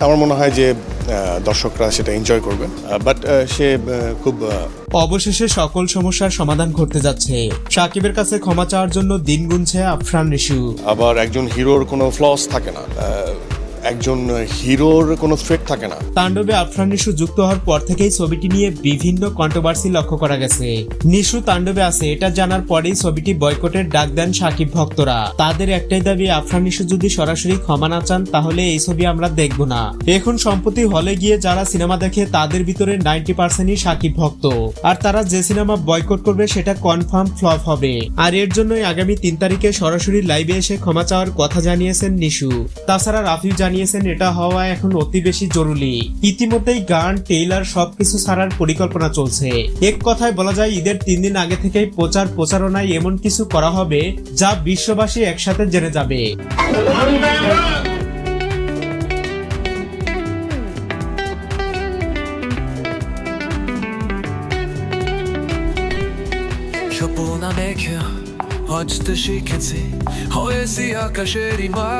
আমার মনে হয় যে দর্শকরা সেটা এনজয় করবে, বাট সে খুব অবশেষে সকল সমস্যার সমাধান ঘটতে যাচ্ছে। সাকিবের কাছে ক্ষমা চাওয়ার জন্য দিন গুনছে আফরান নিশু। আবার একজন হিরোর কোনো ফ্লস থাকে না, একজন হিরোর কোনো থ্রেট থাকে না। তাণ্ডবে আফরান নিশু যুক্ত হওয়ার পর থেকেই ছবিটি নিয়ে বিভিন্ন কন্ট্রোভার্সি লক্ষ্য করা গেছে। নিশু তাণ্ডবে আছে এটা জানার পরেই ছবিটি বয়কটের ডাক দেন সাকিব ভক্তরা। তাদের একটাই দাবি, আফরান নিশু যদি সরাসরি ক্ষমা না চান তাহলে এই ছবি আমরা দেখব না। এখন সম্প্রতি হলে গিয়ে যারা সিনেমা দেখে তাদের ভিতরে 90%ই সাকিব ভক্ত, আর তারা যে সিনেমা বয়কট করবে সেটা কনফার্ম ফ্লপ হবে। আর এর জন্যই আগামী 3 তারিখে সরাসরি লাইভে এসে ক্ষমা চাওয়ার কথা জানিয়েছেন নিশু। তাছাড়া রাফিও জানিয়েছেন এটা হওয়া এখন অতি বেশি জরুরি। ইতিমধ্যেই গান, ট্রেইলার সবকিছু ছাড়ার পরিকল্পনা চলছে। এক কথায় বলা যায় ঈদের 3 দিন আগে থেকেই প্রচারণায় এমন কিছু করা হবে যা বিশ্ববাসী একসাথে জেনে যাবে। স্বপ্ন দেখে হজতে শিখেছি হয়েছি আকাশেরই মা।